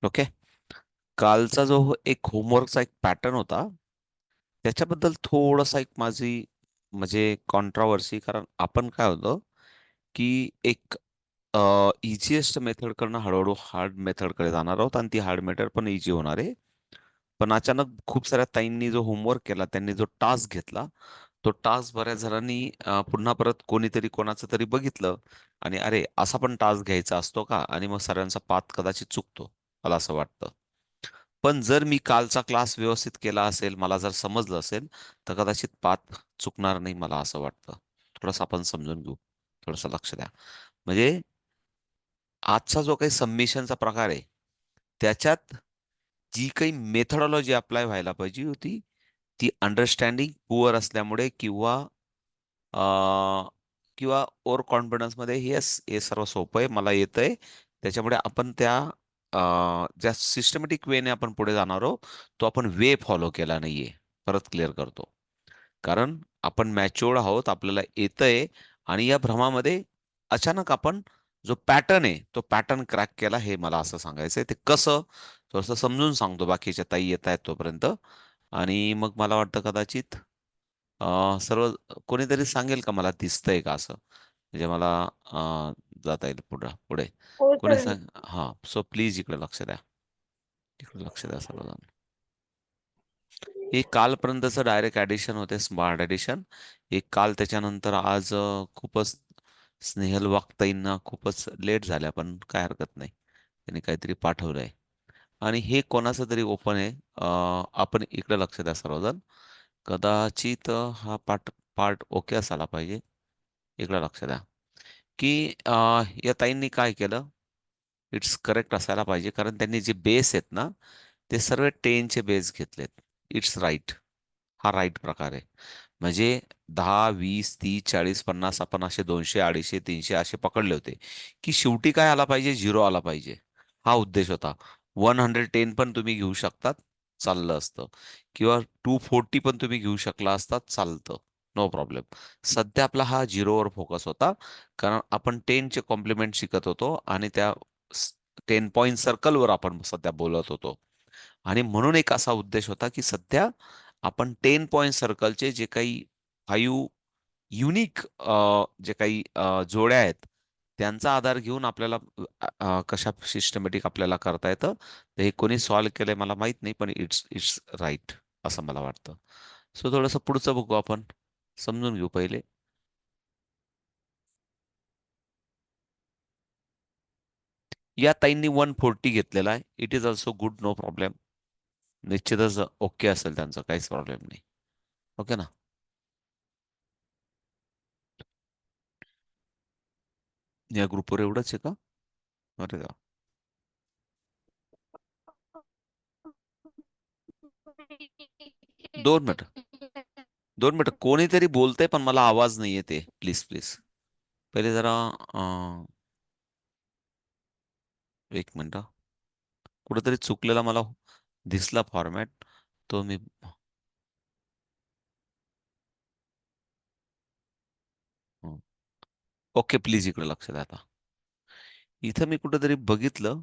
Okay. कालचा जो एक होमवर्कचा एक पॅटर्न होता, त्याच्याबद्दल थोडासा एक माझी म्हणजे कॉन्ट्रावर्सी. कारण आपण काय होतं, की एक इझिएस्ट मेथडकडनं हळूहळू हार्ड मेथडकडे जाणार आहोत आणि ती हार्ड मेथड पण इझी होणार आहे. पण अचानक खूप साऱ्या ताईंनी जो होमवर्क केला, त्यांनी जो टास्क घेतला, तो टास्क बऱ्याच जणांनी पुन्हा परत कोणीतरी कोणाचं तरी बघितलं आणि अरे असा पण टास्क घ्यायचा असतो का, आणि मग सरांचा पाथ कदाचित चुकतो, मला असं वाटतं. पण जर मी कालचा क्लास व्यवस्थित केला असेल, मला जर समजलं असेल, तर कदाचित पाथ चुकणार नाही, मला असं वाटतं. थोडंसं आपण समजून घेऊ, थोडंसं लक्ष द्या. म्हणजे आजचा जो काही सबमिशनचा प्रकार आहे, त्याच्यात जी काही मेथडॉलॉजी अप्लाय व्हायला पाहिजे होती, ती अंडरस्टँडिंग पुअर असल्यामुळे किंवा अ, किंवा ओव्हर कॉन्फिडन्समध्ये येस हे सर्व सोपं आहे, मला येतंय, त्याच्यामुळे आपण त्या ज्या सिस्टमॅटिक वेने आपण पुढे जाणार आहोत, तो आपण वे फॉलो केला नाहीये. परत क्लिअर करतो. कारण आपण मॅच्युअर्ड आहोत, आपल्याला येतंय, आणि या भ्रमामध्ये अचानक आपण जो पॅटर्न आहे, तो पॅटर्न क्रॅक केला, हे मला असं सांगायचंय. ते कसं थोडंसं समजून सांगतो बाकीच्या ताई येत आहेत तोपर्यंत. आणि मग मला वाटतं कदाचित सर्व कोणीतरी सांगेल का, मला दिसतंय का असं, म्हणजे मला जाता येईल पुढे पुढे. हो कोणी सर. सांग, हा, सो प्लीज इकडे लक्ष द्या. इकडे लक्ष द्या सर्वजण. हे कालपर्यंतचं डायरेक्ट ऍडिशन होते, स्मार्ट ऍडिशन. हे काल, त्याच्यानंतर आज खूपच स्नेहल वागताईंना खूपच लेट झाल्या, पण काय हरकत नाही, त्यांनी काहीतरी पाठवलंय. आणि हे कोणाचं तरी ओपन आहे. आपण इकडे लक्ष द्या सर्वजण. कदाचित हा पार्ट पार्ट ओके असायला पाहिजे. इकडे लक्ष द्या, की या ताईंनी काय केलं. इट्स करेक्ट असायला पाहिजे, कारण त्यांनी जे बेस आहेत ना, ते सर्व 10चे बेस घेतलेत. It's right. हा राईट प्रकार आहे. म्हणजे 10, 20, 30, 40, 50 आपण असे 200, 250, 300 असे पकडले होते, की शेवटी काय आला पाहिजे, झिरो आला पाहिजे. हा उद्देश होता. 110 पण तुम्ही घेऊ शकतात, चाललं असतं. किंवा 240 पण तुम्ही घेऊ शकला असतात, चालतं. No problem. सध्या आपला हा झिरोवर फोकस होता, कारण आपण 10चे कॉम्प्लिमेंट शिकत होतो आणि त्या 10 पॉईंट सर्कलवर आपण सध्या बोलत होतो. आणि म्हणून एक असा उद्देश होता, की सध्या आपण 10 पॉइंट सर्कलचे जे काही 5 युनिक जे काही जोड्या आहेत, त्यांचा आधार घेऊन आपल्याला कशा सिस्टमॅटिक आपल्याला करता येतं. तर हे कोणी सॉल्व्ह केलंय मला माहित नाही, पण इट्स इट्स राईट असं मला वाटतं. सो थोडंसं पुढचं बघू आपण, समजून घेऊ पहिले. या ताईंनी 140 घेतलेला आहे. It is also good, no problem. निश्चितच ओके असेल त्यांचं, काहीच प्रॉब्लेम नाही. ओके ना. या ग्रुपवर एवढंच आहे का? अरे देवा. 2 मिनिट. 2 मिनिट, कोणीतरी बोलतंय पण मला आवाज नाही येते. प्लीज प्लीज, पहिले जरा एक मिनिट. कुठेतरी चुकलेला मला दिसला फॉर्मॅट, तो मी. ओके, प्लीज इकडे लक्ष द्या आता. इथं मी कुठेतरी बघितलं.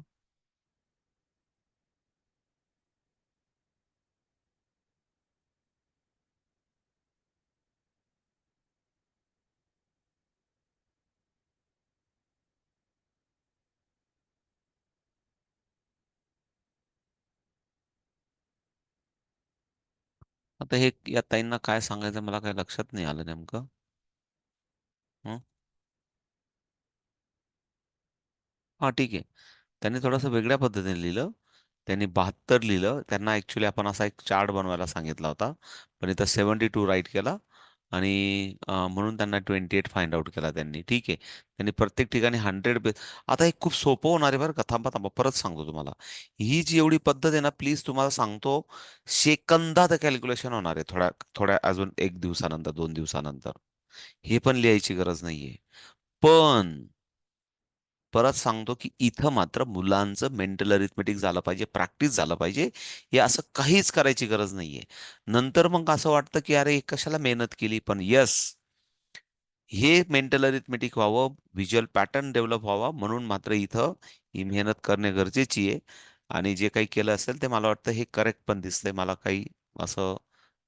आता हे या ताईंना काय सांगायचं मला काय लक्षात नाही आलं नेमकं. हं? हा, ठीक आहे. त्यांनी थोडंसं वेगळ्या पद्धतीने लिहिलं. त्यांनी 72 लिहिलं. त्यांना ऍक्च्युली आपण असा एक चार्ट बनवायला सांगितला होता, पण इथं 72 राईट केला. आणि म्हणून त्यांना 28 फाइंड आउट केला त्यांनी. ठीक आहे. त्यांनी प्रत्येक ठिकाणी 100 बेस. आता हे खूप सोपं होणार आहे बरं का. थांबा थांबा, परत सांगतो तुम्हाला. ही जी एवढी पद्धत आहे ना, प्लीज तुम्हाला सांगतो, सेकंदात कॅल्क्युलेशन होणार आहे, थोड्या थोड्या अजून 1 दिवसानंतर, 2 दिवसानंतर. हे पण लिहायची गरज नाहीये. पण परत सांगतो, की इथं मात्र मुलांचं मेंटल अरिथमेटिक झालं पाहिजे, प्रॅक्टिस झालं पाहिजे. हे असं काहीच करायची गरज नाहीये. नंतर मग असं वाटतं, की अरे कशाला मेहनत केली. पण येस, हे मेंटल अरिथमेटिक व्हावं, व्हिज्युअल पॅटर्न डेव्हलप व्हावा, म्हणून मात्र इथं ही मेहनत करणे गरजेची आहे. आणि जे काही केलं असेल ते मला वाटतं हे करेक्ट पण दिसतंय. मला काही असं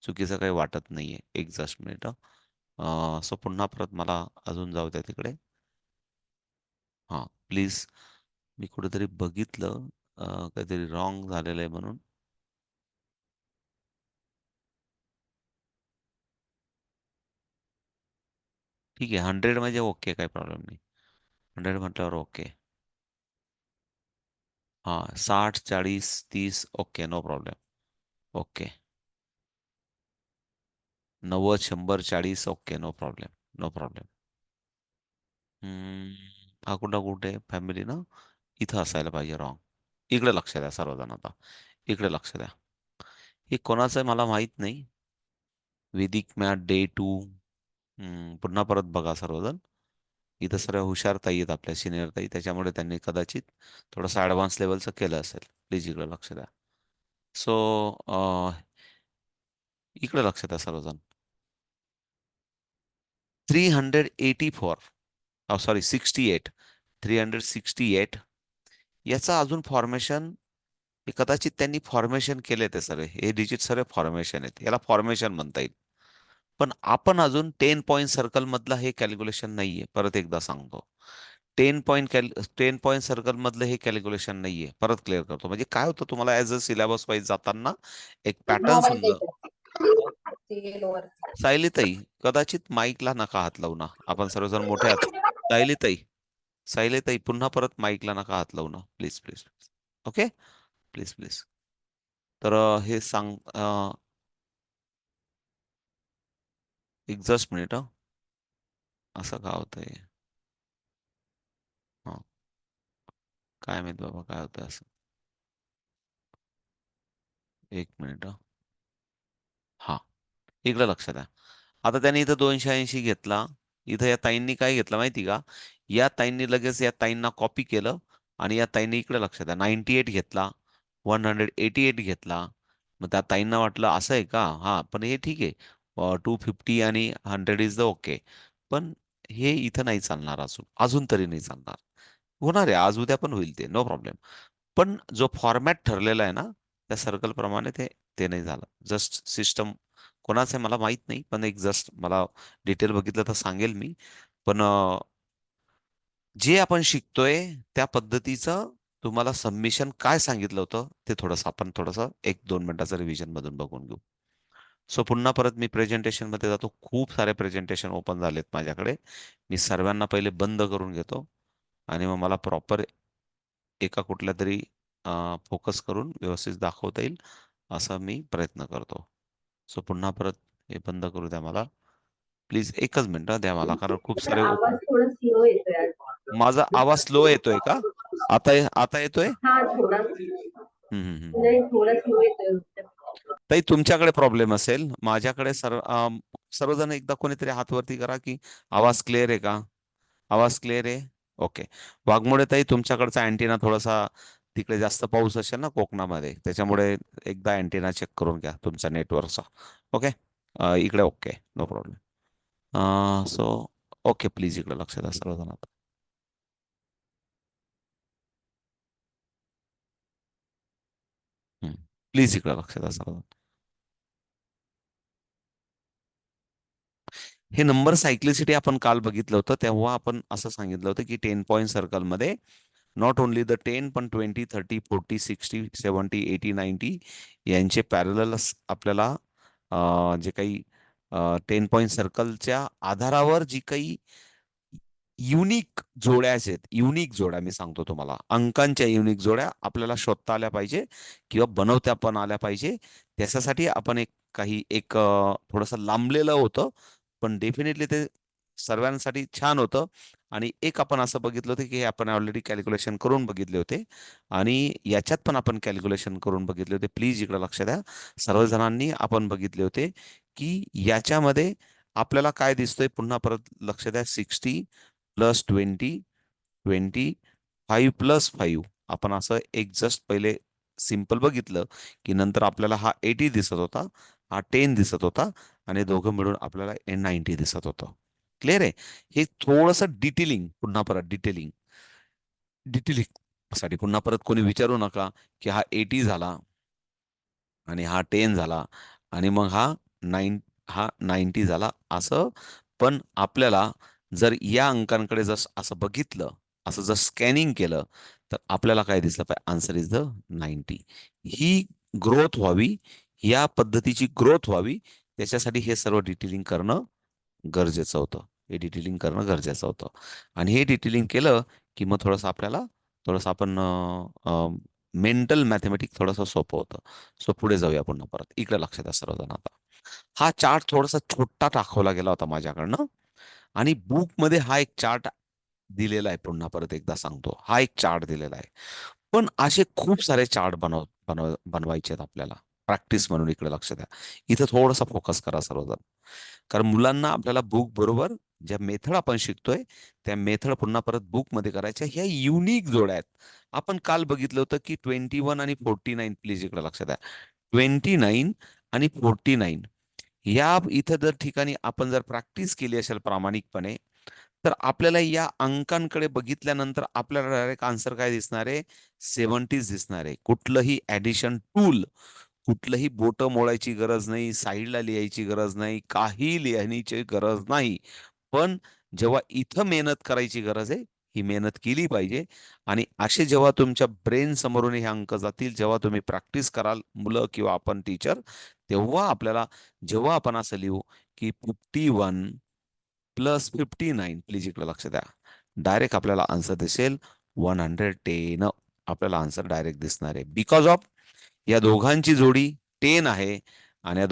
चुकीचं काही वाटत नाहीये. एक जस्ट मिनिट. सो पुन्हा परत मला अजून जाऊ द्या तिकडे. हां, प्लीज. मी कुठेतरी बघितलं काहीतरी रॉंग झालेलं आहे म्हणून. ठीक आहे, 100 म्हणजे ओके, काही प्रॉब्लेम नाही. 100 म्हटल्यावर ओके. हां, 60, 40, 30 okay, no problem. Okay. 90, 100, 40 okay, no problem. No problem. Hmm, हा कुठं कुठे फॅमिली ना, इथं असायला पाहिजे रॉंग. इकडे लक्ष द्या सर्वजण आता. इकडे लक्ष द्या. हे कोणाचं आहे मला माहित नाही. वैदिक मॅथ डे 2. पुन्हा परत बघा सर्वजण. इथं सर्व हुशार ताई आहेत आपल्या सिनियर ताई, त्याच्यामुळे त्यांनी कदाचित थोडंसं ॲडव्हान्स लेवलचं केलं असेल. प्लीज इकडे लक्ष द्या. सो इकडे लक्ष द्या सर्वजण. 384, सॉरी 68, 368. याचा अजून फॉर्मेशन, हे कदाचित त्यांनी फॉर्मेशन केले ते सर्व, हे डिजिट सर्व फॉर्मेशन आहेत, याला फॉर्मेशन म्हणता येईल. पण आपण अजून 10 पॉईंट सर्कल मधलं हे कॅल्क्युलेशन नाहीये, परत एकदा सांगतो. 10 पॉईंट सर्कल मधलं हे कॅल्क्युलेशन नाहीये, परत क्लिअर करतो. म्हणजे काय होतं, तुम्हाला ऍज अ सिलेबस वाईज जाताना एक पॅटर्न मोबाईल समजा. द्यायचा ते लोअर. सायलीताई, कदाचित माईकला नका हात लावू ना, आपण सर्वजण मोठे आहात. सायलीताई, सायलीताई, पुन्हा परत माईकला नका हात लावू ना, please please. Okay, please please. तर हे सांग, एक जस्ट मिनिट. असं का होतंय? हा, काय माहित बाबा काय होतंय असं. एक मिनिट. हा, इकडे लक्ष द्या. आता त्याने इथं 280 घेतला. इथं या ताईंनी काय घेतलं माहिती का? या ताईंनी लगेच या ताईंना कॉपी केलं आणि या ताईंनी इकडे लक्ष द्या 98 घेतला, 188 घेतला. मग त्या ताईंना वाटलं असं आहे का? हा, पण हे ठीक आहे. 250 आणि 100 इज द ओके. पण हे इथं नाही चालणार, अजून अजून तरी नाही चालणार. होणार आहे, आज उद्या पण होईल ते, नो प्रॉब्लेम. पण जो फॉर्मॅट ठरलेला आहे ना, त्या सर्कल प्रमाणे ते ते नाही झालं. जस्ट सिस्टम कोणाचं आहे मला माहित नाही, पण एक जस्ट मला डिटेल बघितलं तर सांगेल मी. पण जे आपण शिकतोय त्या पद्धतीचं तुम्हाला सबमिशन काय सांगितलं होतं ते थोडंसं आपण थोडंसं 1-2 मिनिटाचं रिव्हिजन मधून बघून घेऊ. सो पुन्हा परत मी प्रेझेंटेशन मध्ये जातो. खूप सारे प्रेझेंटेशन ओपन झालेत माझ्याकडे. मी सर्वांना पहिले बंद करून घेतो आणि मग मला प्रॉपर एका कुठल्या तरी फोकस करून व्यवस्थित दाखवता येईल असा मी प्रयत्न करतो. सो पुन्हा परत हे बंद करू द्या मला. प्लीज एकच मिनिट द्या मला, कारण खूप तर सारे आवाज थोडा स्लो येतोय. माझा आवाज स्लो येतोय का? आता येतोय? हा थोडा. हम्म. नाही, थोडा स्लो येतोय. ताई, तुमच्याकडे प्रॉब्लेम असेल. माझ्याकडे सर्वजण एकदा कोणीतरी हात वरती करा की आवाज क्लिअर आहे का? आवाज क्लिअर आहे? ओके. वाघमोडे ताई, तुमच्याकडचा अँटिना थोडासा, तिकडे जास्त पाऊस असेल ना कोकणामध्ये, त्याच्यामुळे एकदा अँटिना चेक करून घ्या तुमचा नेटवर्कचा. ओके. इकडे okay, no problem. So okay, please इकडे लक्ष द्या सर्वजण आता. प्लीज इकडे लक्ष द्या सर्वजण. हे नंबर सायक्लिसिटी आपण काल बघितलं होतं, तेव्हा आपण असं सांगितलं होतं की 10 पॉईंट सर्कलमध्ये नॉट ओन्ली द 10 पण 20, 30, 40, 60, 70, 80, 90 यांचे पॅरल आपल्याला जे काही 10 पॉईंट सर्कलच्या आधारावर जी काही युनिक जोड्या आहेत, युनिक जोड्या मी सांगतो तुम्हाला, अंकांच्या युनिक जोड्या आपल्याला शोधता आल्या पाहिजे किंवा बनवता पण आल्या पाहिजे. त्याच्यासाठी आपण एक थोडंसं लांबलेलं होतं, पण डेफिनेटली ते सर्वांसाठी छान होतं. आणि एक आपण असं बघितलं होतं की हे आपण ऑलरेडी कॅल्क्युलेशन करून बघितले होते आणि याच्यात पण आपण कॅल्क्युलेशन करून बघितले होते. प्लीज इकडे लक्ष द्या. सर्वजणांनी आपण बघितले होते की याच्यामध्ये आपल्याला काय दिसतोय. पुन्हा परत लक्ष द्या. 60 प्लस 20, 5 प्लस 5. आपण असं एक जस्ट पहिले सिंपल बघितलं की नंतर आपल्याला हा 80 दिसत होता, हा 10 दिसत होता आणि दोघं मिळून आपल्याला 90 दिसत होतं. क्लिअर आहे? हे थोडंसं डिटेलिंग, पुन्हा परत डिटेलिंग, डिटेलिंग साठी पुन्हा परत कोणी विचारू नका की हा 80 झाला आणि हा 10 झाला आणि मग हा 90 झाला असं. पण आपल्याला जर या अंकांकडे जर असं बघितलं, असं जर स्कॅनिंग केलं, तर आपल्याला काय दिसलं पाहिजे, answer is the 90. He growth व्हावी, या पद्धतीची ग्रोथ व्हावी, त्याच्यासाठी हे सर्व डिटेलिंग करणं गरजेचं होतं. हे डिटेलिंग करणं गरजेचं होतं. आणि हे डिटेलिंग केलं की मग थोडंसं आपल्याला, थोडंसं आपण मेंटल मॅथमॅटिक्स थोडंसं सोपं होतं. सो पुढे जाऊया पुन्हा परत. इकडे लक्षात द्या सर्वजण आता. हा चार्ट थोडासा छोटा दाखवला गेला होता माझ्याकडनं, आणि बुकमध्ये हा एक चार्ट दिलेला आहे. पुन्हा परत एकदा सांगतो, हा एक चार्ट दिलेला आहे. पण असे खूप सारे चार्ट बनवायचे आहेत आपल्याला. प्रॅक्टिस म्हणून इकडे लक्ष द्या. इथं थोडासा फोकस करा सर्वजण. कारण मुलांना आपल्याला बुक बरोबर ज्या मेथड आपण शिकतोय, त्या मेथड पुन्हा परत बुकमध्ये करायच्या. ह्या युनिक जोड्या आहेत. आपण काल बघितलं होतं की 21 आणि 49, प्लीज इकडे लक्ष द्या. 29 आणि 49 या इथं जर ठिकाणी आपण जर प्रॅक्टिस केली असेल प्रामाणिकपणे, तर आपल्याला या अंकांकडे बघितल्यानंतर आपल्याला डायरेक्ट आन्सर काय दिसणार आहे, 70 दिसणार आहे. कुठलंही ऍडिशन टूल, कुठलंही बोटं मोडायची गरज नाही, साईडला लिहायची गरज नाही, काही लिहायची गरज नाही. पण जेव्हा इथं मेहनत करायची गरज आहे, ही मेहनत केली पाहिजे. आणि असे जेव्हा तुमच्या ब्रेन समोरून हे अंक जातील, जेव्हा तुम्ही प्रॅक्टिस कराल, मुलं किंवा आपण टीचर, तेव्हा आपल्याला, जेव्हा आपण असं लिहू की 51 प्लस 59, प्लीज इकडे लक्ष द्या, डायरेक्ट आपल्याला आन्सर दिसेल 110. आपल्याला आन्सर डायरेक्ट दिसणार आहे. बिकॉज ऑफ या दोघांची जोडी 10 आहे, आणि या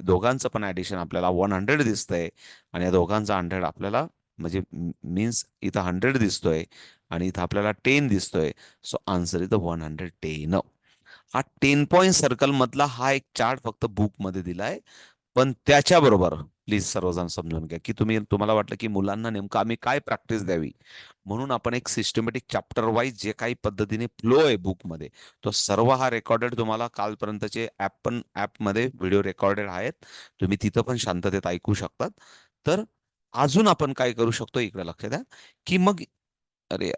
दोघांचं पण ऍडिशन आपल्याला 100 दिसतंय, आणि या दोघांचा 100 आपल्याला, म्हणजे मीन्स इथं 100 दिसतोय आणि इथं आपल्याला 10 दिसतोय. सो आन्सर इथं 110. हा 10 पॉइंट सर्कल मधला हा एक चार्ट फक्त बुकमध्ये दिलाय. पण त्याच्याबरोबर प्लीज सर्वजण समजून घ्या की तुम्हाला वाटलं की मुलांना नेमकं आम्ही काय प्रॅक्टिस द्यावी, म्हणून आपण एक सिस्टमॅटिक चॅप्टर वाईज जे काही पद्धतीने फ्लो आहे बुकमध्ये, तो सर्व हा रेकॉर्डेड तुम्हाला कालपर्यंतचे ऍपमध्ये व्हिडिओ रेकॉर्डेड आहेत. तुम्ही तिथं पण शांततेत ऐकू शकतात. तर अजून आपण काय करू शकतो, इकडे लक्ष द्या की मग, अरे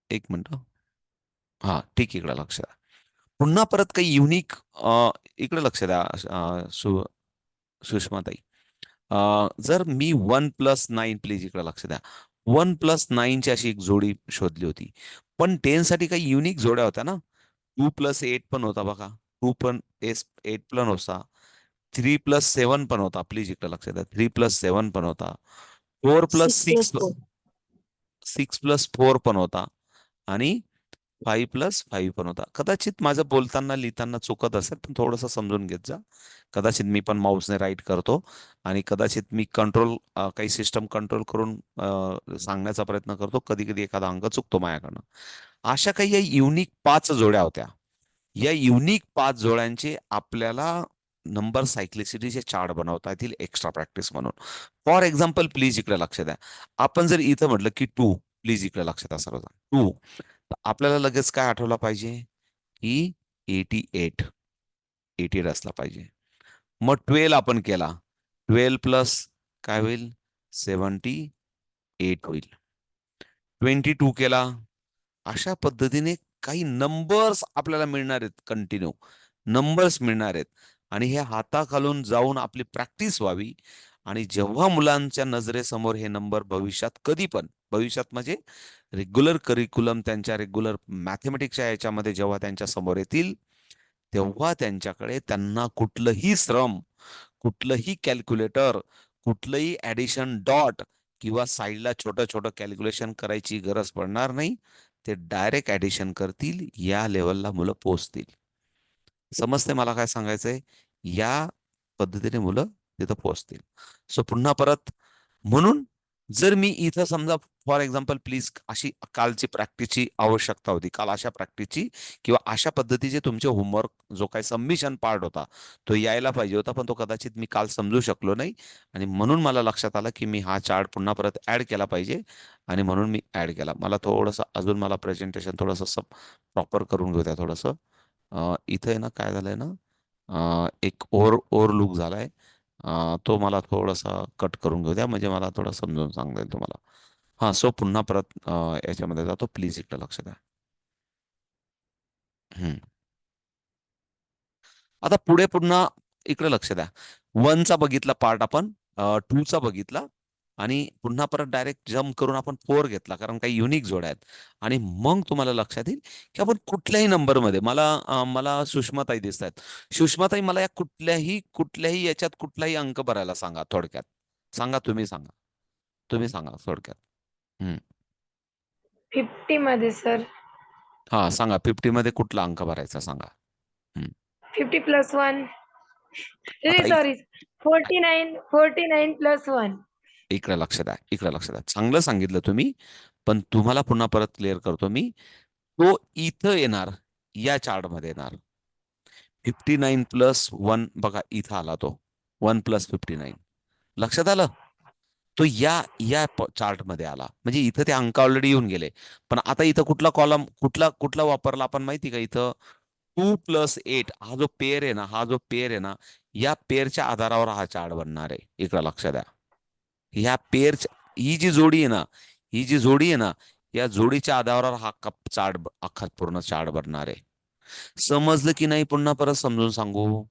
एक मिनिट. हा ठीक आहे, इकडे लक्ष द्या. पुन्हा परत काही युनिक, इकडे लक्ष द्या, सुषमाताई. जर मी 1+9, प्लीज इकडे लक्ष द्या, 1+9 ची अशी एक जोडी शोधली होती. पण 10 साठी काही युनिक जोड्या होत्या ना. 2+8 पण होता बघा. 8 पण होता. 3+7 पण होता. प्लीज इकडे लक्ष द्या, 3+7 पण होता. Four plus six six plus four 6+4 पण होता. आणि 5+5 पण होता. कदाचित माझं बोलताना लिहिताना चुकत असेल, पण थोडंसं समजून घेत जा. कदाचित मी पण माऊसने राईट करतो, आणि कदाचित मी काही सिस्टम कंट्रोल करून सांगण्याचा प्रयत्न करतो. कधी कधी एखादा अंक चुकतो माझ्याकडनं. अशा काही या युनिक 5 जोड्या होत्या. या युनिक 5 जोड्यांचे आपल्याला नंबर सायक्लिसिटीचे चार्ट बनवता येतील एक्स्ट्रा प्रॅक्टिस म्हणून. फॉर एक्झाम्पल, प्लीज इकडे लक्ष द्या. आपण जर इथं म्हटलं की 2, प्लीज इकडे लक्ष द्या सर्वजण, 2, तर आपल्याला लगेच काय आठवलं पाहिजे की 88 असला पाहिजे. मग 12 आपण केला, 12 प्लस काय होईल, 78 होईल. 22 केला. अशा पद्धतीने काही नंबर्स आपल्याला मिळणार आहेत, कंटिन्यू नंबर्स मिळणार आहेत. आणि हे हाताखालून जाऊन आपली प्रॅक्टिस व्हावी. आणि जेव्हा मुलांच्या नजरेसमोर हे नंबर भविष्यात, कधी पण भविष्यात म्हणजे रेग्युलर करिक्युलम, त्यांच्या रेग्युलर मॅथमॅटिक्सच्या याच्यामध्ये जेव्हा त्यांच्या समोर येतील, तेव्हा त्यांना कुठलंही श्रम, कुठलंही कॅल्क्युलेटर, कुठलंही ऍडिशन डॉट किंवा साईडला छोटं छोटं कॅल्क्युलेशन करायची गरज पडणार नाही. ते डायरेक्ट ऍडिशन करतील, या लेवलला मुलं पोहोचतील. समजते मला काय सांगायचंय? या पद्धतीने मुलं तिथं पोहोचतील. सो पुन्हा परत, म्हणून जर मी इथं समजा, फॉर एक्झाम्पल प्लीज, अशी कालची प्रॅक्टिसची आवश्यकता होती, काल अशा प्रॅक्टिसची किंवा अशा पद्धतीचे तुमचे होमवर्क, जो काही सबमिशन पार्ट होता, तो यायला पाहिजे होता, पण तो कदाचित मी काल समजू शकलो नाही. आणि म्हणून मला लक्षात आलं की मी हा चार्ट पुन्हा परत ऍड केला पाहिजे. आणि म्हणून मी ऍड केला. मला थोडंसं अजून, मला प्रेझेंटेशन थोडंसं प्रॉपर करून घेऊ द्या थोडंसं. इथे ना काय झालंय ना, एक ओव्हरलुक झालाय. तो मला थोडासा कट करून घेऊ द्या, म्हणजे मला थोडं समजून सांगता येईल तुम्हाला. हा, सो पुन्हा परत याच्यामध्ये जातो, प्लीज इकडे लक्ष द्या. हम्म. आता पुढे पुन्हा इकडे लक्ष द्या. वनचा बघितला पार्ट आपण, टूचा बघितला, आणि पुन्हा परत डायरेक्ट जम्प करून आपण फोर घेतला, कारण काही युनिक जोड्या आहेत. आणि मग तुम्हाला लक्षात येईल की आपण कुठल्याही नंबरमध्ये, मला सुषमाताई दिसत आहेत. सुषमाताई, मला या कुठल्याही याच्यात कुठलाही अंक भरायला सांगा थोडक्यात. सांगा, तुम्ही सांगा. तुम्ही सांगा थोडक्यात. हम्म. 50 मध्ये सर. हा, सांगा 50 मध्ये कुठला अंक भरायचा सांगा. हम्म. 50 प्लस 1. आता सॉरी, 49 प्लस 1. इकडे लक्ष द्या, इकडे लक्ष द्या. चांगलं सांगितलं तुम्ही, पण तुम्हाला पुन्हा परत क्लिअर करतो मी. तो इथं येणार, या चार्ट मध्ये येणार. 59+1 बघा, इथं आला तो. 1+59 लक्षात आलं. तो या चार्ट मध्ये आला, म्हणजे इथं ते अंक ऑलरेडी येऊन गेले. पण आता इथं कुठला कॉलम, कुठला वापरला आपण माहिती का? इथं 2+8 हा जो पेअर आहे ना, या पेअरच्या आधारावर हा चार्ट बनणार आहे. इकडं लक्ष द्या. ह्या पेअरच्या, ही जी जोडी आहे ना, या जोडीच्या आधारावर हा चार्ट, अख्खा पूर्ण चार्ट बनणार आहे. समजलं की नाही? पुन्हा परत समजून सांगू?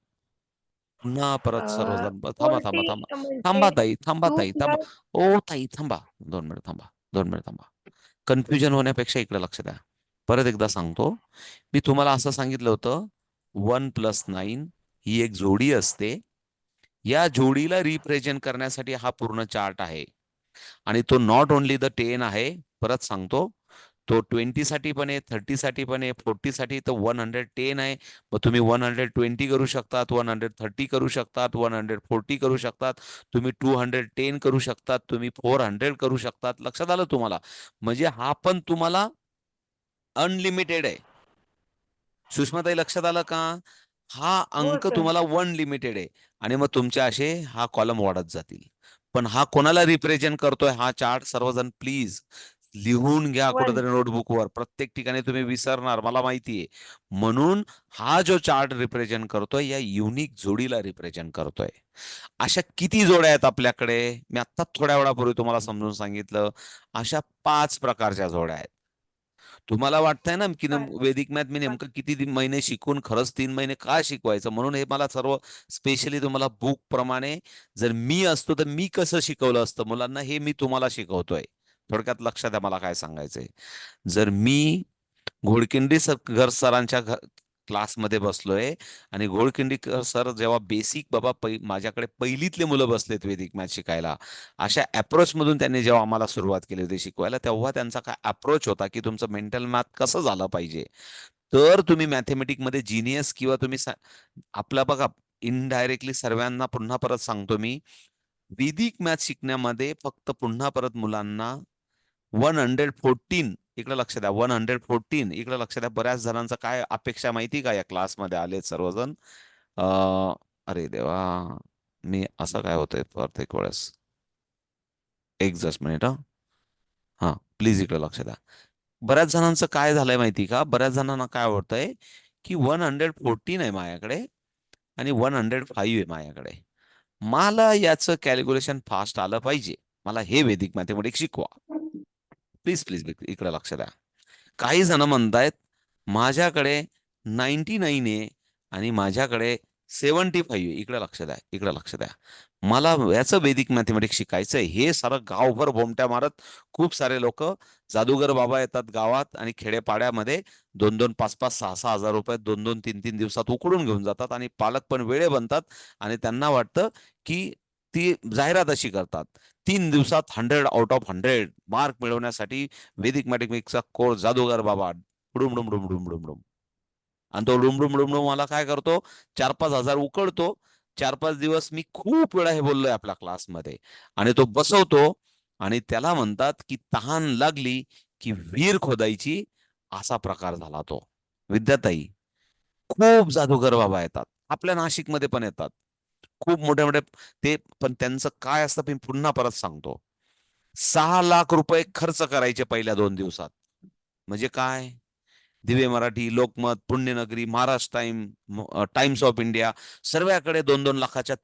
पुन्हा परत सर्वजण थांबा, थांबा, 40 थांबा. म्हणजे थांबा ताई, थांबा 2 ताई, थांबा. प्लस. ओ ताई, थांबा. 2 मिनिट थांबा. 2 मिनिट थांबा. कन्फ्युजन होण्यापेक्षा इकडे लक्ष द्या. परत एकदा सांगतो. मी तुम्हाला असं सांगितलं होतं, 1+9 ही एक जोडी असते. या जोडीला रिप्रेझेंट करण्यासाठी हा पूर्ण चार्ट आहे. आणि तो नॉट ओनली द 10 आहे. परत सांगतो, तो 20 साठी पण आहे, 30 साठी पण आहे, 40 साठी तर 110 आहे. मग तुम्ही 120 करू शकतात, 130 करू शकतात, 140 करू शकतात, तुम्ही 210 करू शकतात, तुम्ही 400 करू शकतात. लक्षात आलं तुम्हाला? म्हणजे हा पण तुम्हाला अनलिमिटेड आहे. सुषमाताई, लक्षात आलं का? हा हो अंक सर. तुम्हाला वन लिमिटेड आहे. आणि मग तुमचे असे हा कॉलम वाढत जातील. पण हा कोणाला रिप्रेझेंट करतोय हा चार्ट? सर्वजण प्लीज लिहून घ्या 1. कुठेतरी नोटबुकवर. प्रत्येक ठिकाणी तुम्ही विसरणार, मला माहितीये. म्हणून हा जो चार्ट रिप्रेझेंट करतोय, या युनिक जोडीला रिप्रेझेंट करतोय. अशा किती जोड्या आहेत आपल्याकडे? मी आता थोड्या वेळापूर्वी तुम्हाला समजून सांगितलं. अशा 5 प्रकारच्या जोड्या आहेत. तुम्हाला वाटतंय ना की वैदिक मॅथ मी नेमकं किती महिने शिकून, खरंच 3 महिने का शिकवायचं? म्हणून हे मला सर्व स्पेशली तुम्हाला बुक प्रमाणे, जर मी असतो तर मी कसं शिकवलं असतं मुलांना, हे मी तुम्हाला शिकवतोय. थोडक्यात लक्षात द्या मला काय सांगायचंय. जर मी घोडकिंडी सरांच्या क्लासमध्ये बसलोय, आणि घोडकिंडीकर सर जेव्हा बेसिक बाबा माझ्याकडे पहिलीतले मुलं बसलेत वैदिक मॅथ शिकायला, अशा अप्रोच मधून त्यांनी जेव्हा आम्हाला सुरुवात केली होती शिकवायला, तेव्हा त्यांचा काय अप्रोच होता की तुमचं मेंटल मॅथ कसं झालं पाहिजे. तर तुम्ही मॅथेमॅटिकमध्ये जिनियस, किंवा तुम्ही आपला बघा, इनडायरेक्टली सर्वांना पुन्हा परत सांगतो मी, वैदिक मॅथ शिकण्यामध्ये फक्त पुन्हा परत मुलांना 114, इकडे लक्ष द्या, 114 इकडे लक्ष द्या. बऱ्याच जणांचा काय अपेक्षा माहिती का? या क्लासमध्ये आलेत सर्वजण. अरे देवा, मी असं काय होतंय प्रत्येक वेळेस. एक जस्ट मिनिट. हा, प्लीज इकडे लक्ष द्या. बऱ्याच जणांचं काय झालंय माहिती का? बऱ्याच जणांना काय होतंय की 114 आहे माझ्याकडे, आणि 105 आहे माझ्याकडे. मला याचं कॅल्क्युलेशन फास्ट आलं पाहिजे. मला हे वैदिक मॅथेमॅटिक्स शिकवा. प्लीज प्लीज इकडे लक्ष द्या. काही जण म्हणतायत माझ्याकडे 99 आहे आणि माझ्याकडे 75 आहे. इकडे लक्ष द्या, इकडे लक्ष द्या. मला याचं वैदिक मॅथेमॅटिक्स शिकायचंय. हे सारं गावभर भोमट्या मारत खूप सारे लोक, जादूगर बाबा येतात गावात आणि खेडेपाड्यामध्ये, 2-2, 5-5, 6-6 हजार रुपये 2-2, 3-3 दिवसात उकडून घेऊन जातात. आणि पालक पण वेळे बनतात, आणि त्यांना वाटतं की ती जाहिरात अशी करतात, 3 दिवसात 100 आउट ऑफ 100 मार्क मिळवण्यासाठी वैदिक मॅथेमॅटिक्सचा कोर्स जादूगर बाबा, डुम डुम डुम डुम डुम डुम. आणि तो डुम डुम डुम डुम मला काय करतो, 4-5 हजार उकळतो. 4-5 दिवस मी खूप वेळा हे बोललोय आपल्या क्लासमध्ये, आणि तो बसवतो. आणि त्याला म्हणतात की तहान लागली की विहीर खोदायची, असा प्रकार झाला तो. विद्याताई, खूप जादूगर बाबा येतात, आपल्या नाशिकमध्ये पण येतात, खूप मोठे मोठे. ते पण त्यांचं काय असतं मी पुन्हा परत सांगतो, 6 लाख रुपये खर्च करायचे पहिल्या 2 दिवसात. म्हणजे काय? Divya Marathi, Lokmat, Punyanagari, Maharashtra Times of India, सर्व्याकडे 2-2 लाखाच्या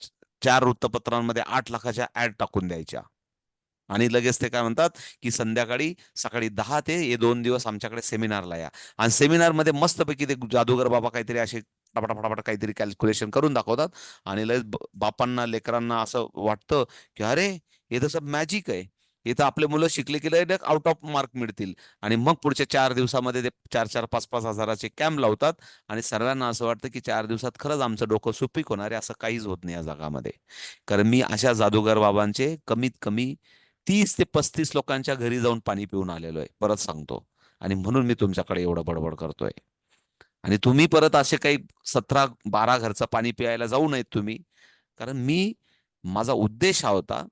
4 वृत्तपत्रांमध्ये 8 लाखाच्या ऍड टाकून द्यायच्या. आणि लगेच ते काय म्हणतात की संध्याकाळी सकाळी 10 ते हे 2 दिवस आमच्याकडे सेमिनारला या. आणि सेमिनारमध्ये मस्तपैकी ते जादूगर बाबा काहीतरी असे फटाफट फटाफट काहीतरी कॅल्क्युलेशन करून दाखवतात. आणि लगेच बापांना लेकरांना असं वाटतं की अरे हे तर सब मॅजिक आहे, हे तर आपले मुलं शिकले की लगेच आउट ऑफ मार्क मिळतील. आणि मग पुढच्या 4 दिवसामध्ये ते 4-4, 5-5 हजाराचे कॅम्प लावतात. आणि सर्वांना असं वाटतं की 4 दिवसात खरंच आमचं डोकं सुपीक होणार आहे. असं काहीच होत नाही या जगामध्ये. कारण मी अशा जादूगर बाबांचे कमीत कमी 30 ते 35 लोकांच्या घरी जाऊन पाणी पिऊन आलेलो आहे, परत सांगतो. आणि म्हणून मी तुमच्याकडे एवढं बडबड करतोय. आणि तुम्ही परत असे काही 17-12 घरचं पाणी प्यायला जाऊ नयेत तुम्ही. कारण माझा उद्देश हा होता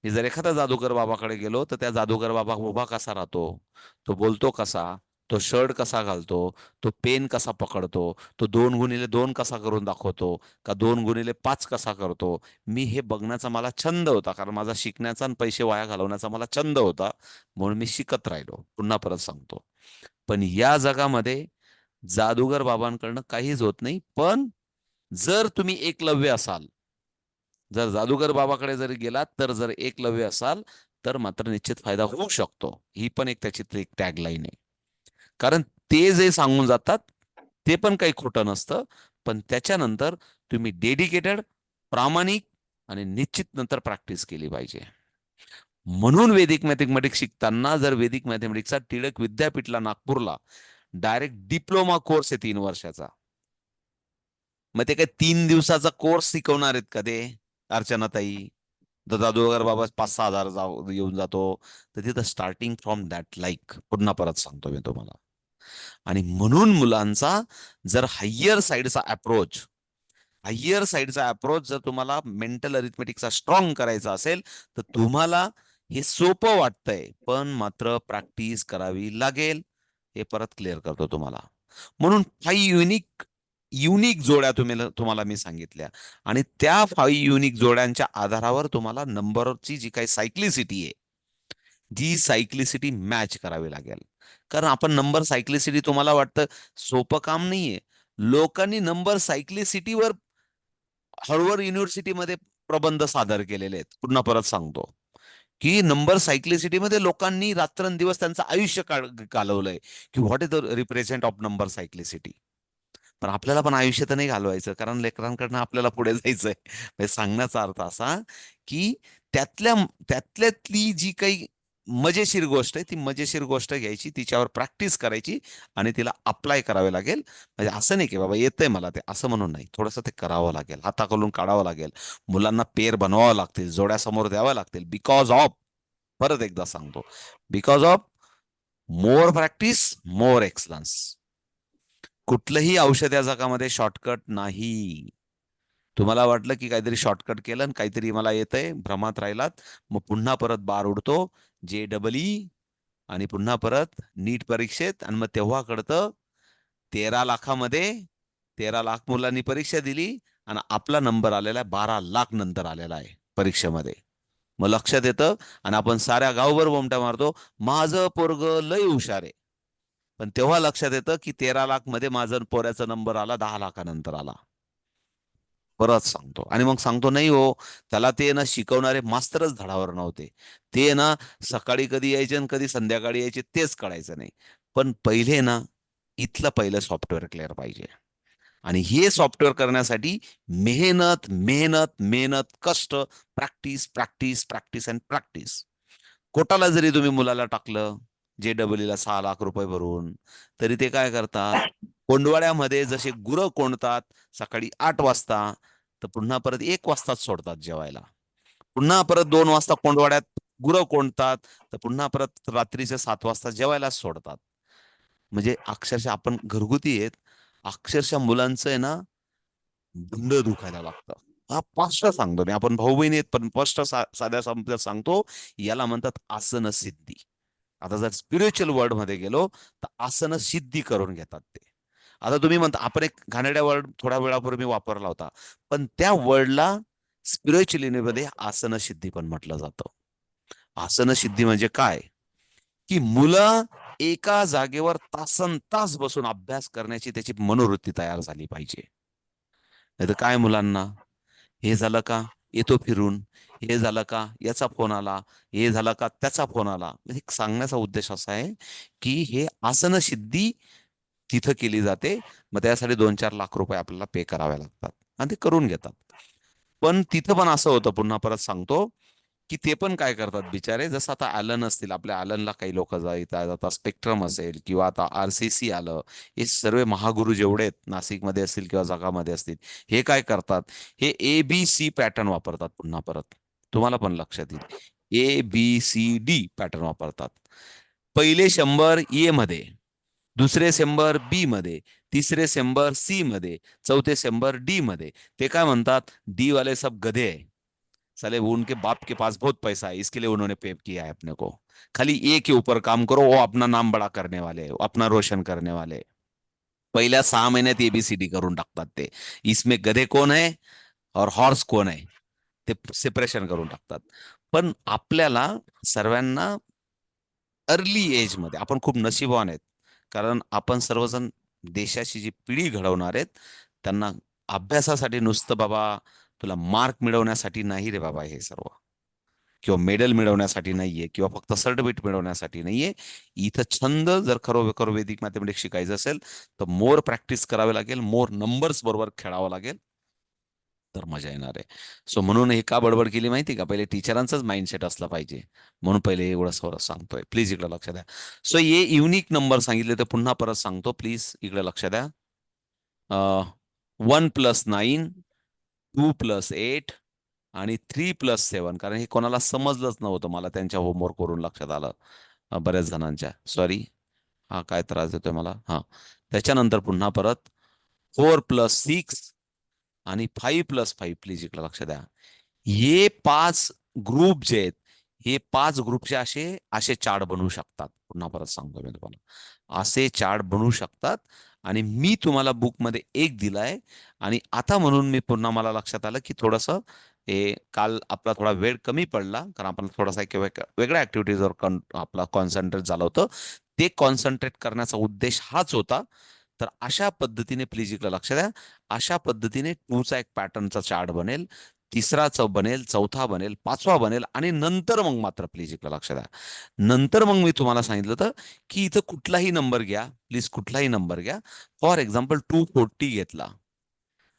की जर एखादा जादूगर बाबाकडे गेलो तर त्या जादूगर बाबा उभा कसा राहतो, तो बोलतो कसा, तो शर्ट कसा घालतो, तो पेन कसा पकडतो, तो 2x2 कसा करून दाखवतो, का 2x5 कसा करतो. मी हे बघण्याचा मला छंद होता, कारण माझा शिकण्याचा आणि पैसे वाया घालवण्याचा मला छंद होता. म्हणून मी शिकत राहिलो. पुन्हा परत सांगतो. पण या जगामध्ये जादूगर बाबांकडनं काहीच होत नाही. पण जर तुम्ही एकलव्य असाल, जर जादूगर बाबाकडे जर गेलात, तर जर एकलव्य असाल, तर मात्र निश्चित फायदा होऊ शकतो. ही पण एक त्याची एक टॅगलाईन आहे. कारण ते जे सांगून जातात ते पण काही खोटं नसतं. पण त्याच्यानंतर तुम्ही डेडिकेटेड, प्रामाणिक आणि निश्चित नंतर प्रॅक्टिस केली पाहिजे. म्हणून वेदिक मॅथेमॅटिक्स शिकताना जर वेदिक मॅथेमॅटिक्सचा टिळक विद्यापीठला नागपूरला डायरेक्ट डिप्लोमा कोर्स आहे 3 वर्षाचा. मग ते काय 3 दिवसाचा कोर्स शिकवणार आहेत का ते, अर्चनाताई? तर जादूगर बाबा 5-6 हजार येऊन जातो. तर तिथं स्टार्टिंग फ्रॉम दॅट लाईक, पुन्हा परत सांगतो मी तुम्हाला. आणि म्हणून मुलांचा जर हाय्यर साईडचा अप्रोच जर तुम्हाला मेंटल अरिथमेटिकचा स्ट्रॉंग करायचा असेल, तर तुम्हाला हे सोपं वाटतंय, पण मात्र प्रॅक्टिस करावी लागेल. हे परत क्लिअर करतो तुम्हाला. म्हणून 5 युनिक युनिक जोड्या तुम्हाला मी सांगितल्या. आणि त्या 5 युनिक जोड्यांच्या आधारावर तुम्हाला नंबरची जी काही सायक्लिसिटी आहे, जी सायक्लिसिटी मॅच करावी लागेल. कारण आपण नंबर सायक्लिसिटी, तुम्हाला वाटतं सोपं काम नाहीये. लोकांनी नंबर सायक्लिसिटीवर हार्वर्ड युनिव्हर्सिटीमध्ये प्रबंध सादर केलेले आहेत. पुन्हा परत सांगतो की नंबर सायक्लिसिटीमध्ये लोकांनी रात्रंदिवस त्यांचं आयुष्य घालवलंय की what is the represent of number cyclicity. पण आपल्याला पण आयुष्य तर नाही घालवायचं, कारण लेकरांकडनं आपल्याला पुढे जायचंय. म्हणजे सांगण्याचा अर्थ असा की त्यातल्या त्यातल्यातली जी काही मजेशीर गोष्ट आहे, ती मजेशीर गोष्ट घ्यायची, तिच्यावर प्रॅक्टिस करायची आणि तिला अप्लाय करावे लागेल. म्हणजे असं नाही की बाबा येतंय मला ते, असं म्हणून नाही. थोडंसं ते करावं लागेल, हाताखालून काढावं लागेल. मुलांना पेर बनवावं लागतील, जोड्या समोर द्याव्या लागतील. बिकॉज ऑफ, परत एकदा सांगतो, because of more practice more excellence. कुठलंही औषध या जगामध्ये शॉर्टकट नाही. तुम्हाला वाटलं की काहीतरी शॉर्टकट केलं आणि काहीतरी मला येतंय, भ्रमात राहिलात. मग पुन्हा परत बार उडतो, JEE, आणि पुन्हा परत नीट परीक्षेत. आणि मग तेव्हा कळतं 13 लाखामध्ये 13 लाख मुलांनी परीक्षा दिली आणि आपला नंबर आलेला आहे 12 लाख नंतर आलेला आहे परीक्षेमध्ये. मग लक्षात येतं आणि आपण साऱ्या गावभर बोमट्या मारतो, माझं पोरग लय हुशार आहे. पण तेव्हा लक्षात येतं की 13 लाख मध्ये माझं पोऱ्याचा नंबर आला 10 लाखानंतर आला. परत सांगतो आणि मग सांगतो, नाही हो, त्याला ते ना शिकवणारे मास्तरच धडावर नव्हते. ते ना सकाळी कधी यायचे आणि कधी संध्याकाळी यायचे तेच कळायचं नाही. पण पहिले ना इथलं पहिलं सॉफ्टवेअर क्लिअर पाहिजे. आणि हे सॉफ्टवेअर करण्यासाठी मेहनत मेहनत मेहनत, कष्ट, practice practice practice and practice. कोटाला जरी तुम्ही मुलाला टाकलं, JEE ला 6 लाख रुपये भरून, तरी ते काय करतात, कोंडवाड्यामध्ये जसे गुरं कोंडतात सकाळी 8 वाजता, तर पुन्हा परत 1 वाजताच सोडतात जेवायला. पुन्हा परत 2 वाजता कोंडवाड्यात गुरं कोंडतात, तर पुन्हा परत रात्रीचे 7 वाजता जेवायलाच सोडतात. म्हणजे अक्षरशः आपण घरगुती आहेत, अक्षरशः मुलांचं आहे ना, गुंड दुखायला लागतं. हा स्पष्ट सांगतो मी, आपण भाऊ बहिणी आहेत, पण स्पष्ट साध्या शब्दात सांगतो, याला म्हणतात आसन सिद्धी. आता जर स्पिरिच्युअल वर्ड मध्ये गेलो, तर आसन सिद्धी करून घेतात ते. आता तुम्ही म्हणता, आपण एक घाणेरड्या वर्ड थोड्या वेळापूर्वी वापरला होता, पण त्या वर्डला स्पिरिच्युअलिटी मध्ये आसन सिद्धी पण म्हटलं जातं. आसन सिद्धी म्हणजे काय, की मुलं एका जागेवर तासन तास बसून अभ्यास करण्याची त्याची मनोवृत्ती तयार झाली पाहिजे. नाही तर काय मुलांना, हे झालं का येतो फिरून. हे झालं का याचा फोन आला, हे झालं का त्याचा फोन आला. म्हणजे सांगण्याचा उद्देश असा आहे की हे आसन सिद्धी तिथं केली जाते. मग त्यासाठी 2-4 लाख रुपये आपल्याला पे करावे लागतात आणि ते करून घेतात. पण तिथं पण असं होतं, पुन्हा परत सांगतो, की ते पण काय करतात बिचारे, जसं आता ॲलन असतील, आपल्या ॲलनला काही लोक जातात, आता स्पेक्ट्रम असेल किंवा आता RCC आलं, हे सर्व महागुरु जेवढे आहेत नाशिकमध्ये असतील किंवा जगामध्ये असतील, हे काय करतात, हे ABC पॅटर्न वापरतात. पुन्हा परत तुम्हाला पण लक्षात येईल, ABCD पॅटर्न वापरतात. पहिले 100 ए मध्ये, दुसरे 100 बी मध्ये, तिसरे 100 सी मध्ये, चौथे 100 डी मध्ये. ते काय म्हणतात, डी वाले सब गधे हैं, साले वो उनके बाप के पास बहुत पैसा है, इसके लिए उन्होंने पे किया है अपने को, खाली ए के ऊपर काम करो, वो अपना नाम बड़ा करने वाले, अपना रोशन करने वाले. पहिल्या 6 महिन्यात ABCD करून टाकतात ते. इसमें गधे कोण आहे और हॉर्स कोण आहे ते सेपरेशन करून टाकतात. पण आपल्याला सर्वांना अर्ली एज मध्ये आपण खूप नशीबवान आहेत, कारण आपण सर्वजण देशाची जी पिढी घडवणार आहेत त्यांना अभ्यासासाठी, नुसतं बाबा तुला मार्क मिळवण्यासाठी नाही रे बाबा, हे सर्व किंवा मेडल मिळवण्यासाठी नाहीये किंवा फक्त सर्टिफिकेट मिळवण्यासाठी नाहीये. इथं छंद जर खरोखर वैदिक मॅथमॅटिक्स शिकायचं असेल तर मोर प्रॅक्टिस करावी लागेल, मोर नंबर्स बरोबर खेळावं लागेल, तर मजा येणार आहे. सो म्हणून हे का बडबड केली माहिती का, पहिले टीचरांचाच माइंडसेट असला पाहिजे, म्हणून पहिले एवढं सवरं सांगतोय. प्लीज इकडे लक्ष द्या. सो हे युनिक नंबर सांगितले तर पुन्हा परत सांगतो, प्लीज इकडे लक्ष द्या. 1+9, 2+8 आणि 3+7, कारण हे कोणाला समजलंच नव्हतं, मला त्यांच्या होमवर्क वरून लक्षात आलं, बऱ्याच जणांच्या. सॉरी, हा काय त्रास देतोय मला. हा, त्याच्यानंतर पुन्हा परत 4+6 आणि 5+5. प्लीज इकडे लक्ष द्या. हे 5 ग्रुप जे आहेत, हे 5 ग्रुपचे असे असे चार्ट बनवू शकतात. पुन्हा परत सांगतो मी तुम्हाला, असे चार्ट बनवू शकतात. आणि मी तुम्हाला बुकमध्ये एक दिलाय. आणि आता म्हणून मी पुन्हा मला लक्षात आलं की थोडंसं हे काल आपला थोडा वेळ कमी पडला, कारण आपण थोडासा वेगळ्या ऍक्टिव्हिटीजवर आपला कॉन्सन्ट्रेट झालं होतं. ते कॉन्सन्ट्रेट करण्याचा उद्देश हाच होता. तर अशा पद्धतीने प्लीज इकडे लक्ष द्या. अशा पद्धतीने 2चा एक पॅटर्नचा चार्ट बनेल, तिसराचा बनेल, चौथा बनेल, 5वा बनेल, आणि नंतर मग मात्र प्लीज इकडे लक्ष द्या. नंतर मग मी तुम्हाला सांगितलं होतं की इथं कुठलाही नंबर घ्या, प्लीज कुठलाही नंबर घ्या. फॉर एक्झाम्पल 240 घेतला,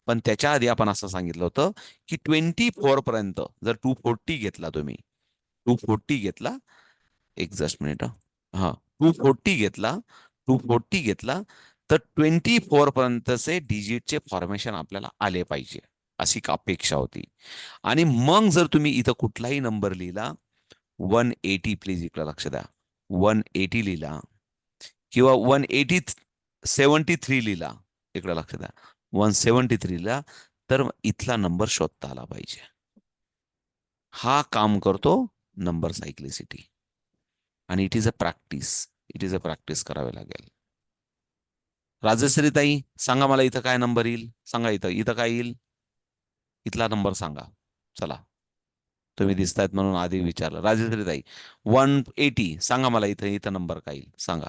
पण त्याच्या आधी आपण असं सांगितलं होतं की 24 पर्यंत जर 240 घेतला, तुम्ही 240 घेतला, एक जस्ट मिनिट, हा 240 घेतला, 240 घेतला, तर 24 पर्यंतचे डिजिटचे फॉर्मेशन आपल्याला आले पाहिजे, अशी एक अपेक्षा होती. आणि मग जर तुम्ही इथं कुठलाही नंबर लिहिला, 180, प्लीज इकडे लक्ष द्या, 180 लिहिला किंवा 173 लिहिला, इकडे लक्ष द्या, 173 लिहिला, तर इथला नंबर शोधता आला पाहिजे. हा काम करतो नंबर सायक्लिसिटी. आणि it is a practice, it is a practice करावे लागेल. राजश्री ताई सांगा मला, इथं काय नंबर येईल सांगा, इथं इथं काय येईल, इथला नंबर सांगा. चला, तुम्ही दिसतायत म्हणून आधी विचारलं. राजश्री ताई 180 सांगा मला, इथं इथं नंबर काय येईल सांगा,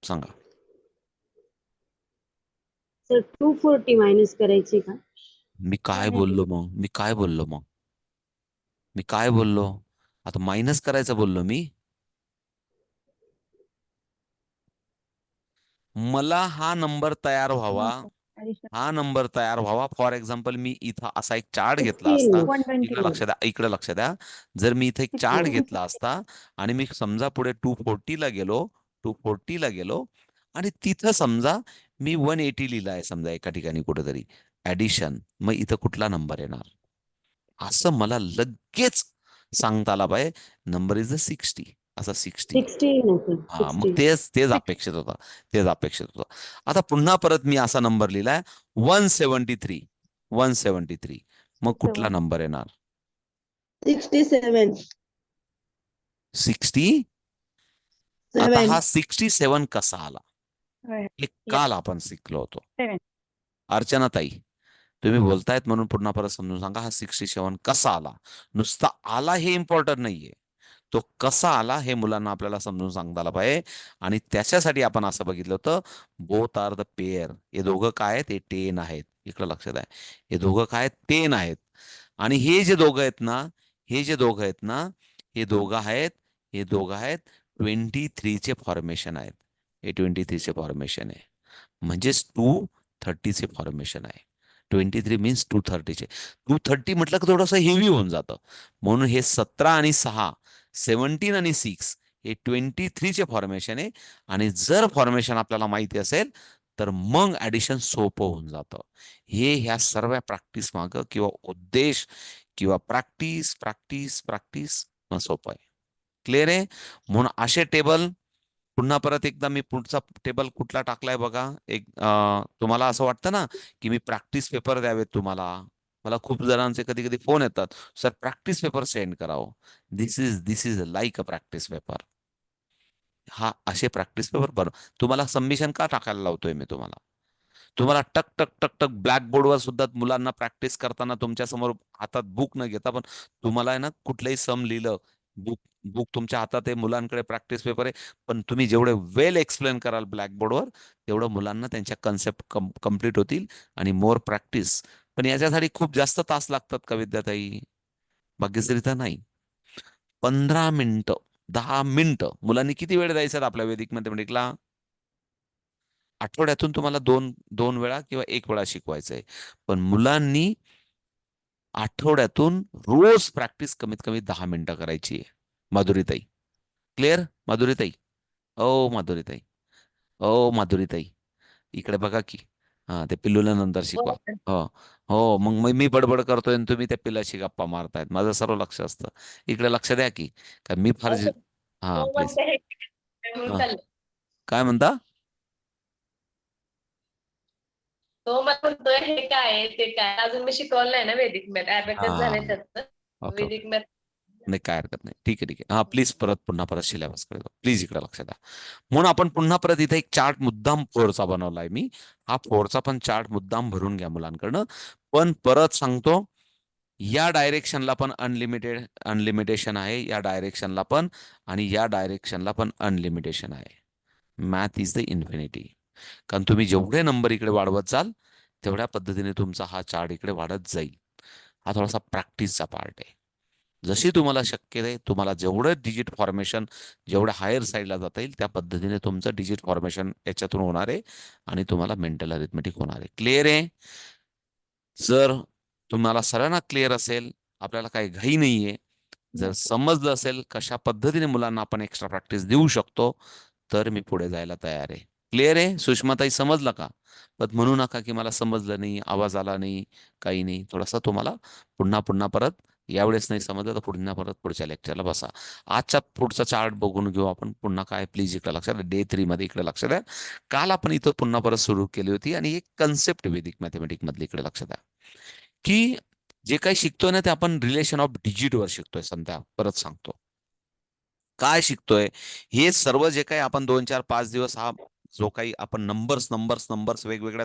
सांगा. सर 240 मायनस करायचे का? मी काय बोललो मग, मी काय बोललो मग, मी काय बोललो, आता मायनस करायचं बोललो मी. मला हा नंबर तयार व्हावा, हा नंबर तयार व्हावा. फॉर एक्झाम्पल मी इथं असा एक चार्ट घेतला 16 असता, 120 इकडे लक्ष द्या, इकडे लक्ष द्या. जर मी इथे एक चार्ट घेतला असता आणि मी समजा पुढे 240 ला गेलो, 240 ला गेलो, आणि तिथं समजा मी 180 लिहिला आहे समजा एका ठिकाणी कुठेतरी ऍडिशन, मग इथं कुठला नंबर येणार, असं मला लगेच सांगता आला पाहिजे. नंबर इज द 60, असा 60. 16 ना सर, हा, मग 16. तेच तेच अपेक्षित होतं, तेच अपेक्षित होतं. आता पुन्हा परत मी असा नंबर लिहिलाय 173, 173, मग कुठला नंबर येणार, 67 60. आता हा 67 कसा आला, हे काल आपण शिकलो होतो. अर्चना ताई तुम्ही बोलतायत म्हणून पुन्हा परत समजून सांगा, हा 67 कसा आला. नुसता आला हे इम्पॉर्टंट नाहीये, तो कसा आला हे मुलांना आपल्याला समजून सांगता आला पाहिजे. आणि त्याच्यासाठी आपण असं बघितलं होतं, बोथ आर द पेअर. हे दोघं काय आहेत, हे 10 आहेत, इकडे लक्षात आहे, हे दोघं काय आहेत, 10 आहेत. आणि हे जे दोघं आहेत ना, हे जे दोघं आहेत ना, हे दोघं आहेत, हे दोघं आहेत 23 चे फॉर्मेशन आहेत. हे 23 चे फॉर्मेशन आहे. म्हणजेच 230 चे फॉर्मेशन आहे. 23 मीन्स 230 चे. 230 म्हटलं की थोडंसं हेवी होऊन जातं. म्हणून हे 17 आणि 6, 17 आणि 6 हे 23 चे फॉर्मेशन आहे. आणि जर फॉर्मेशन आपल्याला माहिती असेल तर मग ऍडिशन सोपं होऊन जातं. हे ह्या सर्व प्रॅक्टिस मागं किंवा उद्देश किंवा प्रॅक्टिस प्रॅक्टिस प्रॅक्टिस सोपं आहे. क्लिअर आहे? म्हणून असे टेबल पुन्हा परत एकदा मी पुढचा टेबल कुठला टाकलाय बघा. तुम्हाला असं वाटतं ना की मी प्रॅक्टिस पेपर द्यावेत तुम्हाला. मला खूप जणांचे कधी कधी फोन येतात, सर प्रॅक्टिस पेपर सेंड करावं. This is like a practice paper. हा असे प्रॅक्टिस पेपर बरं. तुम्हाला सबमिशन का टाकायला लावतोय मी तुम्हाला? तुम्हाला टक टक टक टक ब्लॅकबोर्डवर सुद्धा मुलांना प्रॅक्टिस करताना तुमच्या समोर हातात बुक न घेता, पण तुम्हाला आहे ना कुठलंही सम लिहिलं, बुक बुक तुमच्या हातात आहे, मुलांकडे प्रॅक्टिस पेपर आहे, पण तुम्ही जेवढे वेल एक्सप्लेन कराल ब्लॅकबोर्डवर तेवढं मुलांना त्यांच्या कन्सेप्ट कम्प्लीट होतील आणि मोर प्रॅक्टिस. पण याच्यासाठी खूप जास्त तास लागतात का विद्याताई? भाग्यश्री तर नाही. 15 मिनिटं, 10 मिनिटं मुलांनी किती वेळ द्यायचा आपल्या वैदिक मॅथमेटिकला? आठवड्यातून तुम्हाला दोन दोन वेळा किंवा एक वेळा शिकवायचं आहे. पण मुलांनी आठवड्यातून रोज प्रॅक्टिस कमीत कमी 10 मिनिटं करायची आहे. माधुरीताई, क्लिअर? माधुरीताई, ओ माधुरीताई, ओ माधुरीताई, इकडे बघा की. हा, ते पिल्लूला नंतर शिकवा. हो हो, मग मी बडबड करतोय आणि तुम्ही त्या पिल्लाशी गप्पा मारतायत. माझं सर्व लक्ष असतं. इकडे लक्ष द्या की. का मी फार हा तो प्लीज. म्हणते हे काय म्हणून हा, चाललंय. काय म्हणता? तो मला म्हणतोय हे काय आहे, ते काय अजून मी शिकवलं नाही ना वैदिक मॅथ. हा, ॲबॅकस झालंय त्याचं. Okay okay. वैदिक मॅथ नाही, काय हरकत नाही. ठीक आहे ठीक आहे. हा प्लीज पुन्हा परत सिलेबस कडे प्लीज इकडे लक्ष द्या. म्हणून आपण पुन्हा परत इथे एक चार्ट मुद्दाम फोरचा बनवलाय मी. हा फोरचा पण चार्ट मुद्दाम भरून घ्या मुलांकडनं. पण परत सांगतो, या डायरेक्शनला पण अनलिमिटेशन आहे, या डायरेक्शनला पण, आणि या डायरेक्शनला पण अनलिमिटेशन आहे. Math is the infinity. कारण तुम्ही जेवढे नंबर इकडे वाढवत जाल तेवढ्या पद्धतीने तुमचा हा चार्ट इकडे वाढत जाईल. हा थोडासा प्रॅक्टिसचा पार्ट आहे. जशी तुम्हाला शक्य आहे, तुम्हाला जेवढं डिजिट फॉर्मेशन जेवढ्या हायर साईडला जाता येईल त्या पद्धतीने तुमचं डिजिट फॉर्मेशन याच्यातून होणार आहे आणि तुम्हाला मेंटल अरिथमेटिक होणार आहे. क्लिअर आहे? जर तुम्हाला सर्वांना क्लिअर असेल, आपल्याला काही घाई नाहीये, जर समजलं असेल कशा पद्धतीने मुलांना आपण एक्स्ट्रा प्रॅक्टिस देऊ शकतो, तर मी पुढे जायला तयार आहे. क्लिअर आहे? सुषमाताई, समजलं का? पण म्हणू नका की मला समजलं नाही, आवाज आला नाही, काही नाही. थोडासा तुम्हाला पुन्हा पुन्हा परत, यावेळेस नाही समजलं तर पुन्हा परत पुढच्या लेक्चरला बसा. आजचा पुढचा चार्ट बघून घेऊ आपण. पुन्हा काय, प्लीज इकडे लक्षात द्या. डे 3 मध्ये इकडे लक्ष द्या. काल आपण इथं पुन्हा परत सुरू केली होती आणि एक कन्सेप्ट वैदिक मॅथमॅटिक मधली इकडे लक्ष द्या, की जे काही शिकतोय ना ते आपण रिलेशन ऑफ डिजिट वर शिकतोय. संध्या परत सांगतो काय शिकतोय. हे सर्व जे काही आपण 2 4 5 दिवस हा जो काही आपण नंबर्स नंबर्स नंबर्स वेगवेगळ्या,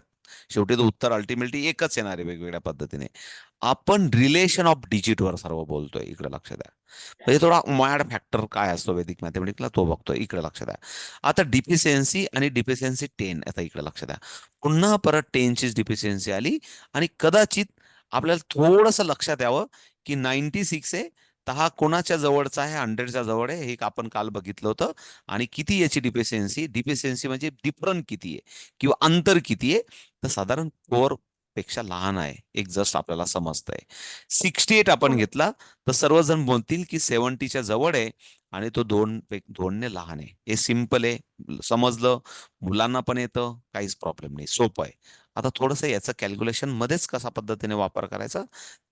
शेवटी तो उत्तर अल्टिमेटली एकच येणार आहे वेगवेगळ्या पद्धतीने. आपण रिलेशन ऑफ डिजिट वर सर्व बोलतोय. इकडे लक्ष द्या. म्हणजे थोडा मॅड फॅक्टर काय असतो वैदिक मॅथमेटिकला तो बघतोय. इकडे लक्ष द्या. आता डिफिशियन्सी आणि डिफिशियन्सी 10, आता इकडे लक्ष द्या. पुन्हा परत 10ची डिफिशियन्सी आली आणि कदाचित आपल्याला थोडंसं लक्षात यावं की 96 आहे, तर हा कोणाच्या जवळचा आहे? 100च्या जवळ आहे. हे आपण काल बघितलं होतं. आणि किती याची डिफिशियन्सी? डिफिशियन्सी म्हणजे डिफरंट किती आहे किंवा अंतर किती आहे? तर साधारण 4 पेक्षा लहान आहे. एक जस्ट आपल्याला समजतंय. 68 आपण घेतला तर सर्वजण बोलतील की 70च्या जवळ आहे आणि तो 2ने लहान आहे. हे सिंपल आहे, समजलं, मुलांना पण येतं, काहीच प्रॉब्लेम नाही, सोपं आहे. आता थोडंसं याचं कॅल्क्युलेशन मध्येच कसा पद्धतीने वापर करायचा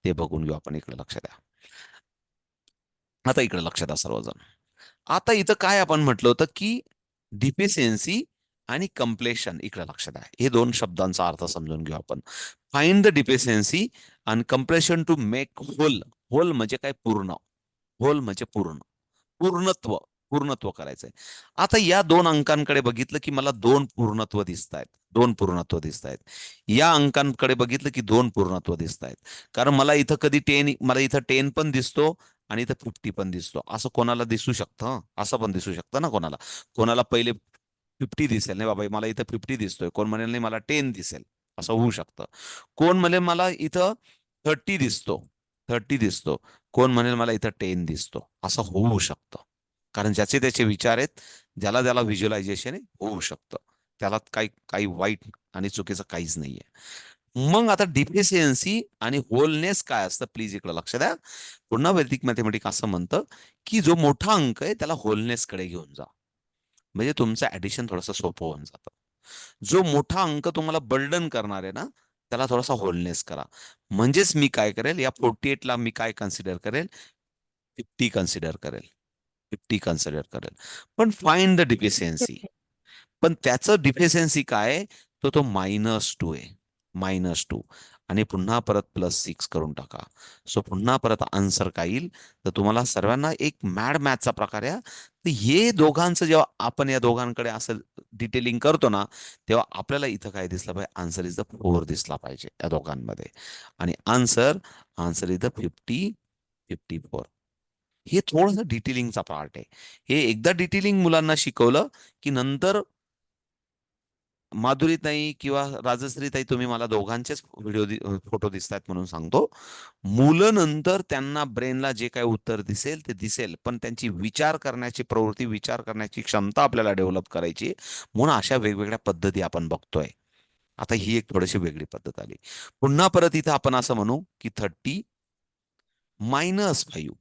ते बघून घेऊ आपण. इकडे लक्ष द्या. आता इकडे लक्ष द्या सर्वजण. आता इथं काय आपण म्हटलं होतं की डिफिशियन्सी आणि कम्प्लेशन. इकडे लक्ष द्या. हे दोन शब्दांचा अर्थ समजून घेऊ आपण. फाइंड द डिफिशियन्सी आणि कम्प्लेशन टू मेक होल. होल म्हणजे काय? पूर्ण. होल म्हणजे पूर्ण, पूर्णत्व, पूर्णत्व करायचंय. आता या दोन अंकांकडे बघितलं की मला दोन पूर्णत्व दिसत आहेत. दोन पूर्णत्व दिसत आहेत. या अंकांकडे बघितलं की दोन पूर्णत्व दिसत आहेत. कारण मला इथं कधी 10, मला इथं 10 पण दिसतो आणि इथं 50 पण दिसतो. असं कोणाला दिसू शकतं? असं पण दिसू शकतं ना कोणाला. कोणाला पहिले 50 दिसेल, नाही बाबा मला इथं 50 दिसतोय, कोण म्हणेल नाही मला 10 दिसेल, असं होऊ शकतं. कोण म्हणेल मला इथं 30 दिसतो, 30 दिसतो, कोण म्हणेल मला इथं 10 दिसतो. असं होऊ शकतं, कारण ज्याचे त्याचे विचार आहेत, ज्याला ज्याला व्हिज्युअलायझेशन आहे, होऊ शकतं. त्याला काही काही वाईट आणि चुकीचं काहीच नाहीये. मग आता डिफिशियन्सी आणि होलनेस काय असतं, प्लीज इकडे लक्ष द्या. पुन्हा वैदिक मॅथमॅटिक्स असं म्हणतं की जो मोठा अंक आहे त्याला होलनेस कडे घेऊन जा, म्हणजे तुमचं ऍडिशन थोडंसं सोपं होऊन जातं. जो मोठा अंक तुम्हाला बर्डन करणार आहे ना, त्याला थोडासा होलनेस करा. म्हणजेच मी काय करेल, या 48 ला मी काय कन्सिडर करेल, 50 कन्सिडर करेल, 50 कन्सिडर करेल. पण फाइंड द डिफिशियन्सी. पण त्याचं डिफिशियन्सी काय आहे, तो -2 आहे, -2. आणि पुन्हा परत +6 करून टाका. सो पुन्हा परत आन्सर काय येईल, तर तुम्हाला सर्वांना एक मॅड मॅथचा प्रकार आहे. तर हे दोघांचं जेव्हा आपण या दोघांकडे असं डिटेलिंग करतो ना, तेव्हा आपल्याला इथं काय दिसलं पाहिजे, आन्सर इज द 4 दिसला पाहिजे या दोघांमध्ये. आणि आन्सर आन्सर इज द 54. हे थोडंसं डिटेलिंगचा पार्ट आहे. हे एकदा डिटेलिंग मुलांना शिकवलं की नंतर माधुरीताई किंवा राजश्रीताई, तुम्ही मला दोघांचेच फोटो दिसतायत म्हणून सांगतो. मुलं नंतर त्यांना ब्रेनला जे काही उत्तर दिसेल ते दिसेल, पण त्यांची विचार करण्याची प्रवृत्ती, विचार करण्याची क्षमता आपल्याला डेव्हलप करायची आहे. म्हणून अशा वेगवेगळ्या पद्धती आपण बघतोय. आता ही एक थोडीशी वेगळी पद्धत आली. पुन्हा परत इथं आपण असं म्हणू की 30 -5,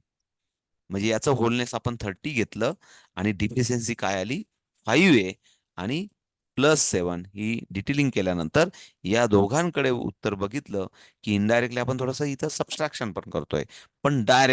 म्हणजे याचं होलनेस आपण 30 घेतलं आणि डिफिशियन्सी काय आली, 5 आहे. आणि +7 ही डिटेलिंग केल्यानंतर या दोघांकडे उत्तर बघितलं की इनडायरेक्टली आपण थोडंसं इथं सबस्ट्रॅक्शन पण करतोय, पण डायरेक्ट